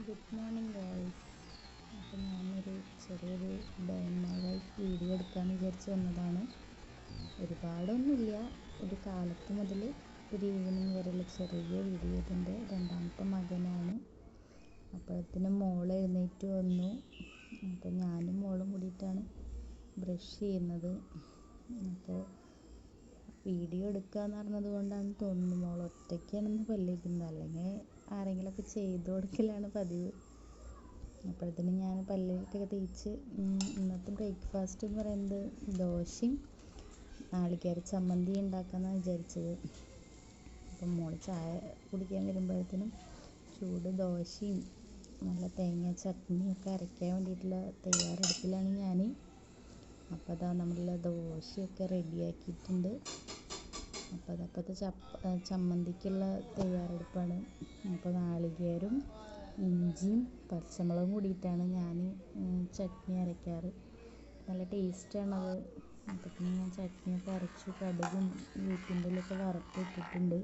Good morning guys. അപ്പോൾ ഞാനൊരു ചെറിയൊരു day in my life video എടുക്കാമെന്ന് വിചാരിച്ച് വന്നതാണ്. ഒരുപാടൊന്നുമില്ല, ഒരു കാലത്ത് മുതൽ ഒരു ഈവനിങ് വരെയുള്ള ചെറിയ വീഡിയോ. ഇതിൻ്റെ രണ്ടാമത്തെ മകനാണ്. അപ്പോഴത്തേനും മോൾ എഴുന്നേറ്റ് വന്നു. അപ്പോൾ ഞാനും മോളും കൂടിയിട്ടാണ് ബ്രഷ് ചെയ്യുന്നത്. അപ്പോൾ വീഡിയോ എടുക്കാമെന്ന് പറഞ്ഞത് കൊണ്ടാണെന്ന് തോന്നുന്നു മോൾ ഒറ്റയ്ക്കാണെന്ന് പല്ലേക്കുന്നത്, അല്ലെങ്കിൽ ആരെങ്കിലുമൊക്കെ ചെയ്ത് കൊടുക്കലാണ് പതിവ്. അപ്പോഴത്തേനും ഞാൻ പല്ലൊക്കെ തേച്ച് ഇന്നത്തെ ബ്രേക്ക്ഫാസ്റ്റ് എന്ന് പറയുന്നത് ദോശയും നാളികേര ചമ്മന്തി ഉണ്ടാക്കാമെന്നാണ് വിചാരിച്ചത്. അപ്പം മോൾ ചായ കുടിക്കാൻ വരുമ്പോഴത്തേനും ചൂട് ദോശയും നല്ല തേങ്ങ ചട്നിയൊക്കെ അരയ്ക്കാൻ വേണ്ടിയിട്ടുള്ള തയ്യാറെടുപ്പിലാണ് ഞാൻ. അപ്പോൾ അതാ നമ്മളുടെ ദോശയൊക്കെ റെഡിയാക്കിയിട്ടുണ്ട്. അപ്പോൾ അതപ്പോഴത്തെ ചമ്മന്തിക്കുള്ള തയ്യാറെടുപ്പാണ്. അപ്പോൾ നാളികേരം, ഇഞ്ചിയും പച്ചമുളകും കൂടിയിട്ടാണ് ഞാൻ ചട്നി അരയ്ക്കാറ്. നല്ല ടേസ്റ്റാണത്. അപ്പോൾ പിന്നെ ഞാൻ ചട്നിയൊക്കെ അരച്ചു, കടുകും വേപ്പിൻ്റെലൊക്കെ വറുത്തിട്ടിട്ടുണ്ട്.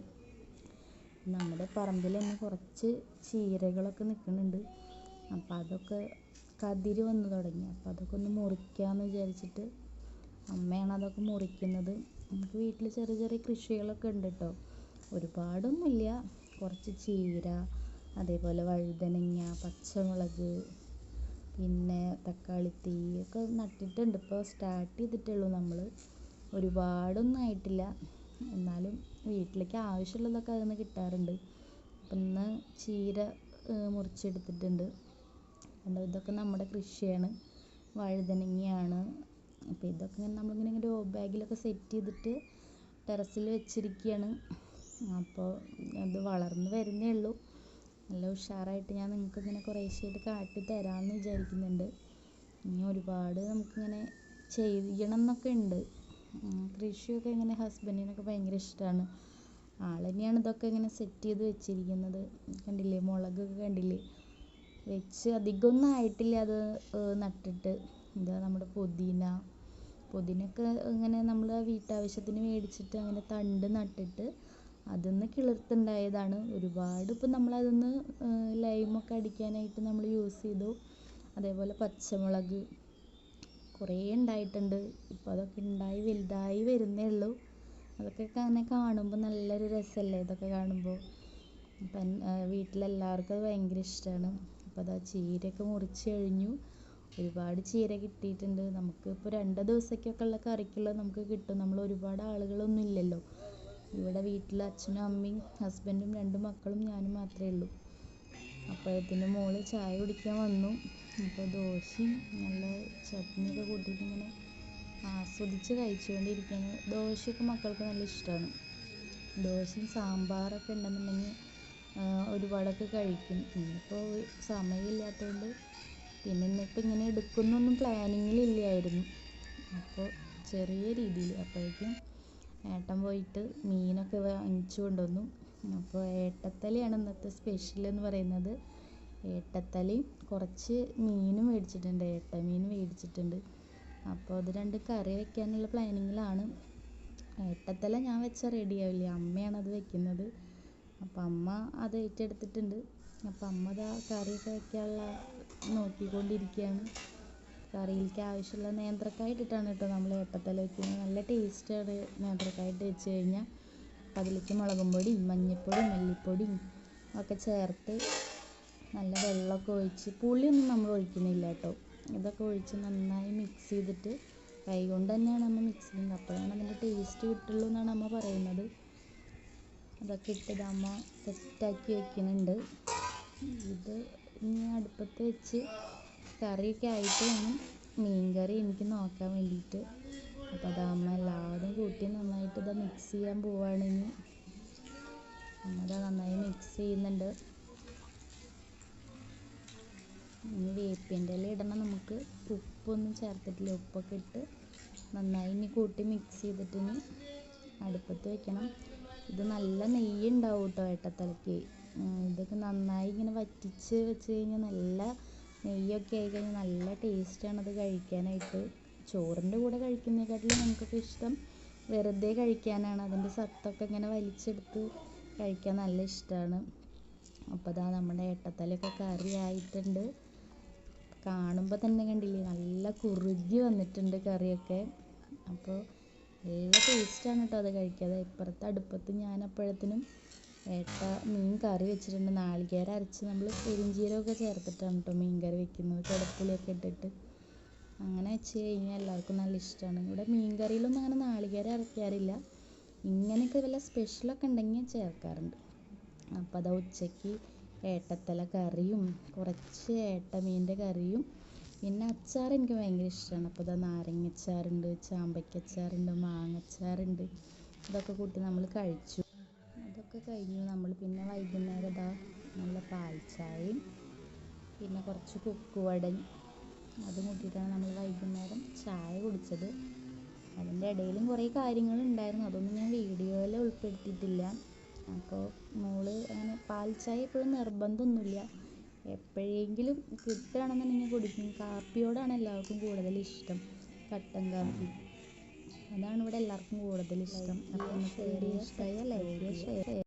നമ്മുടെ പറമ്പിൽ തന്നെ കുറച്ച് ചീരകളൊക്കെ നിൽക്കുന്നുണ്ട്. അപ്പോൾ അതൊക്കെ കതിര് വന്ന് തുടങ്ങി. അപ്പോൾ അതൊക്കെ ഒന്ന് മുറിക്കാമെന്ന് വിചാരിച്ചിട്ട് അമ്മയാണ് അതൊക്കെ മുറിക്കുന്നത്. നമുക്ക് വീട്ടിൽ ചെറിയ ചെറിയ കൃഷികളൊക്കെ ഉണ്ട് കേട്ടോ. ഒരുപാടൊന്നുമില്ല, കുറച്ച് ചീര, അതേപോലെ വഴുതനങ്ങ, പച്ചമുളക്, പിന്നെ തക്കാളിത്തൈ ഒക്കെ നട്ടിട്ടുണ്ട്. ഇപ്പോൾ സ്റ്റാർട്ട് ചെയ്തിട്ടുള്ളൂ നമ്മൾ. ഒരുപാടൊന്നും ആയിട്ടില്ല, എന്നാലും വീട്ടിലേക്ക് ആവശ്യമുള്ളതൊക്കെ അതിൽ നിന്ന് കിട്ടാറുണ്ട്. അപ്പം ഇന്ന് ചീര മുറിച്ചെടുത്തിട്ടുണ്ട്. ഇതൊക്കെ നമ്മുടെ കൃഷിയാണ്. വഴുതനങ്ങയാണ്. അപ്പോൾ ഇതൊക്കെ നമ്മളിങ്ങനെ ഗ്രോ ബാഗിലൊക്കെ സെറ്റ് ചെയ്തിട്ട് ടെറസിൽ വെച്ചിരിക്കുകയാണ്. അപ്പോൾ അത് വളർന്ന് വരുന്നേ ഉള്ളൂ. നല്ല ഉഷാറായിട്ട് ഞാൻ നിങ്ങൾക്ക് ഇങ്ങനെ കുറേശ്ശെയായിട്ട് കാട്ടി തരാമെന്ന് വിചാരിക്കുന്നുണ്ട്. ഇനി ഒരുപാട് നമുക്കിങ്ങനെ ചെയ്യണം എന്നൊക്കെ ഉണ്ട്. കൃഷിയൊക്കെ ഇങ്ങനെ ഹസ്ബൻഡിനൊക്കെ ഭയങ്കര ഇഷ്ടമാണ്. ആൾ തന്നെയാണ് ഇതൊക്കെ ഇങ്ങനെ സെറ്റ് ചെയ്ത് വെച്ചിരിക്കുന്നത്. കണ്ടില്ലേ, മുളകൊക്കെ കണ്ടില്ലേ, വെച്ച് അധികമൊന്നും ആയിട്ടില്ല അത് നട്ടിട്ട്. ഇതാ നമ്മുടെ പുതിനയൊക്കെ ഇങ്ങനെ നമ്മൾ വീട്ടാവശ്യത്തിന് മേടിച്ചിട്ട് അങ്ങനെ തണ്ട് നട്ടിട്ട് അതിൽ നിന്ന് കിളിർത്തുണ്ടായതാണ്. ഒരുപാട് ഇപ്പം നമ്മളതിൽ നിന്ന് ലൈമൊക്കെ അടിക്കാനായിട്ട് നമ്മൾ യൂസ് ചെയ്തു. അതേപോലെ പച്ചമുളക് കുറേ ഉണ്ടായിട്ടുണ്ട്. ഇപ്പോൾ അതൊക്കെ ഉണ്ടായി വലുതായി വരുന്നേ ഉള്ളൂ. അതൊക്കെ അങ്ങനെ കാണുമ്പോൾ നല്ലൊരു രസമല്ലേ ഇതൊക്കെ കാണുമ്പോൾ. അപ്പം വീട്ടിലെല്ലാവർക്കും അത് ഭയങ്കര ഇഷ്ടമാണ്. അപ്പോൾ അതാ ചീരയൊക്കെ മുറിച്ച് കഴിഞ്ഞു. ഒരുപാട് ചീര കിട്ടിയിട്ടുണ്ട്. നമുക്ക് ഇപ്പോൾ 2 ദിവസത്തേക്കൊക്കെ ഉള്ള കറിക്കുള്ളത് നമുക്ക് കിട്ടും. നമ്മൾ ഒരുപാട് ആളുകളൊന്നും ഇല്ലല്ലോ ഇവിടെ. വീട്ടിൽ അച്ഛനും അമ്മയും ഹസ്ബൻഡും 2 മക്കളും ഞാനും മാത്രമേ ഉള്ളൂ. അപ്പോഴത്തേനും മോള് ചായ കുടിക്കാൻ വന്നു. അപ്പോൾ ദോശയും നല്ല ചട്നിയൊക്കെ കൂട്ടിയിട്ട് ഇങ്ങനെ ആസ്വദിച്ച് കഴിച്ചുകൊണ്ടിരിക്കുകയാണ്. ദോശയൊക്കെ മക്കൾക്ക് നല്ല ഇഷ്ടമാണ്. ദോശയും സാമ്പാറൊക്കെ ഉണ്ടെന്നുണ്ടെങ്കിൽ ഒരുപാടൊക്കെ കഴിക്കും. ഇന്നിപ്പോൾ സമയമില്ലാത്തതുകൊണ്ട് പിന്നെ ഇന്നിപ്പോൾ ഇങ്ങനെ എടുക്കുന്നൊന്നും പ്ലാനിങ്ങിലില്ലായിരുന്നു. അപ്പോൾ ചെറിയ രീതിയിൽ അപ്പോഴേക്കും ഏട്ടൻ പോയിട്ട് മീനൊക്കെ വാങ്ങിച്ചു കൊണ്ടുവന്നു. അപ്പോൾ ഏട്ടത്തലയാണ് ഇന്നത്തെ സ്പെഷ്യൽ എന്ന് പറയുന്നത്. ഏട്ടത്തലയും കുറച്ച് മീനും മേടിച്ചിട്ടുണ്ട്, ഏട്ടമീൻ മേടിച്ചിട്ടുണ്ട്. അപ്പോൾ അത് 2 കറി വയ്ക്കാനുള്ള പ്ലാനിങ്ങിലാണ്. ഏട്ടത്തല ഞാൻ വെച്ചാൽ റെഡിയാവില്ല, അമ്മയാണ് അത് വെക്കുന്നത്. അപ്പം അമ്മ അത് ഏറ്റെടുത്തിട്ടുണ്ട്. അപ്പം അമ്മ അത് കറിയൊക്കെ വയ്ക്കാനുള്ള നോക്കിക്കൊണ്ടിരിക്കുകയാണ്. കറിയിലേക്ക് ആവശ്യമുള്ള നേന്ത്രക്കായ ഇട്ടിട്ടാണ് കേട്ടോ നമ്മൾ ഏട്ടത്തല വയ്ക്കുന്നത്. നല്ല ടേസ്റ്റാണ് നേന്ത്രക്കായ ഇട്ട് വെച്ച് കഴിഞ്ഞാൽ. അപ്പം അതിലേക്ക് മുളകും പൊടിയും മഞ്ഞൾപ്പൊടിയും മല്ലിപ്പൊടിയും ഒക്കെ ചേർത്ത് നല്ല വെള്ളമൊക്കെ ഒഴിച്ച്, പുളിയൊന്നും നമ്മൾ ഒഴിക്കുന്നില്ല കേട്ടോ. ഇതൊക്കെ ഒഴിച്ച് നന്നായി മിക്സ് ചെയ്തിട്ട് കൈ കൊണ്ട് തന്നെയാണ് അമ്മ മിക്സ് ചെയ്യുന്നത്. അപ്പോഴാണ് അതിൻ്റെ ടേസ്റ്റ് കിട്ടുള്ളൂ എന്നാണ് അമ്മ പറയുന്നത്. അതൊക്കെ ഇട്ടത് അമ്മ സെറ്റാക്കി വെക്കുന്നുണ്ട്. ഇത് ഇനി അടുപ്പത്ത് വെച്ച് കറിയൊക്കെ ആയിട്ട് വേണം മീൻ കറി എനിക്ക് നോക്കാൻ വേണ്ടിയിട്ട്. അപ്പോൾ അത് അമ്മ എല്ലാവരും കൂട്ടി നന്നായിട്ട് ഇത് മിക്സ് ചെയ്യാൻ പോവുകയാണ്. ഇനി അത് നന്നായി മിക്സ് ചെയ്യുന്നുണ്ട്. ഇനി വേപ്പിൻ്റെ ഇല ഇടണം നമുക്ക്. ഉപ്പൊന്നും ചേർത്തിട്ടില്ല, ഉപ്പൊക്കെ ഇട്ട് നന്നായി ഇനി കൂട്ടി മിക്സ് ചെയ്തിട്ട് ഇനി അടുപ്പത്ത് വെക്കണം. ഇത് നല്ല നെയ്യ് ഉണ്ടാവും കേട്ടോ ഏട്ടത്തലയ്ക്ക്. ഇതൊക്കെ നന്നായി ഇങ്ങനെ വറ്റിച്ച് വെച്ച് കഴിഞ്ഞാൽ നല്ല നെയ്യൊക്കെ ആയി കഴിഞ്ഞാൽ നല്ല ടേസ്റ്റാണത് കഴിക്കാനായിട്ട്. ചോറിൻ്റെ കൂടെ കഴിക്കുന്നതിനെക്കാട്ടിലും നമുക്കൊക്കെ ഇഷ്ടം വെറുതെ കഴിക്കാനാണ്. അതിൻ്റെ സത്തൊക്കെ ഇങ്ങനെ വലിച്ചെടുത്ത് കഴിക്കാൻ നല്ല ഇഷ്ടമാണ്. അപ്പോൾ ഇതാ നമ്മുടെ ഏട്ടത്തലയൊക്കെ കറി ആയിട്ടുണ്ട്. കാണുമ്പോൾ തന്നെ കണ്ടില്ലേ, നല്ല കുറുകി വന്നിട്ടുണ്ട് കറിയൊക്കെ. അപ്പോൾ നല്ല ടേസ്റ്റാണ് കേട്ടോ അത് കഴിക്കാതെ. ഇപ്പുറത്തെ അടുപ്പത്ത് ഞാനപ്പോഴത്തേനും ഏട്ട മീൻ കറി വെച്ചിട്ടുണ്ട്. നാളികേരം അരച്ച് നമ്മൾ പെരിഞ്ചീരകമൊക്കെ ചേർത്തിട്ടാണ് കേട്ടോ മീൻ കറി വെക്കുന്നത്, കുടപ്പുളിയൊക്കെ ഇട്ടിട്ട്. അങ്ങനെ വെച്ച് കഴിഞ്ഞാൽ എല്ലാവർക്കും നല്ല ഇഷ്ടമാണ്. ഇവിടെ മീൻ കറിയിലൊന്നും അങ്ങനെ നാളികേരം അരയ്ക്കാറില്ല. ഇങ്ങനെയൊക്കെ വല്ല സ്പെഷ്യലൊക്കെ ഉണ്ടെങ്കിൽ ചേർക്കാറുണ്ട്. അപ്പോൾ അതാ ഉച്ചയ്ക്ക് ഏട്ടത്തല കറിയും കുറച്ച് ഏട്ടമീൻ്റെ കറിയും പിന്നെ അച്ചാർ എനിക്ക് ഭയങ്കര ഇഷ്ടമാണ്. അപ്പോൾ ഇതാ നാരങ്ങച്ചാറുണ്ട്, ചാമ്പയ്ക്കച്ചാറുണ്ട്, മാങ്ങച്ചാറുണ്ട്. ഇതൊക്കെ കൂട്ടി നമ്മൾ കഴിച്ചു. അതൊക്കെ കഴിഞ്ഞു നമ്മൾ പിന്നെ വൈകുന്നേരം ഇതാ നല്ല പാൽച്ചായയും പിന്നെ കുറച്ച് കുക്കുവടയും അതും കൂട്ടിയിട്ടാണ് നമ്മൾ വൈകുന്നേരം ചായ കുടിച്ചത്. അതിൻ്റെ ഇടയിലും കുറേ കാര്യങ്ങളുണ്ടായിരുന്നു, അതൊന്നും ഞാൻ വീഡിയോയിൽ ഉൾപ്പെടുത്തിയിട്ടില്ല. അപ്പോൾ മോള് അങ്ങനെ പാൽച്ചായ എപ്പോഴും നിർബന്ധമൊന്നുമില്ല, എപ്പോഴെങ്കിലും കിട്ടുകയാണെന്നുണ്ടെങ്കിൽ കുടിക്കും. കാപ്പിയോടാണ് എല്ലാവർക്കും കൂടുതൽ ഇഷ്ടം, കട്ടൻ കാപ്പി. അതാണ് ഇവിടെ എല്ലാവർക്കും കൂടുതൽ ഇഷ്ടം. അപ്പോൾ ഇന്നത്തെ വീഡിയോ ഇഷ്ടമായ ലൈക്ക് ചെയ്യുക, ഷെയർ ചെയ്യുക.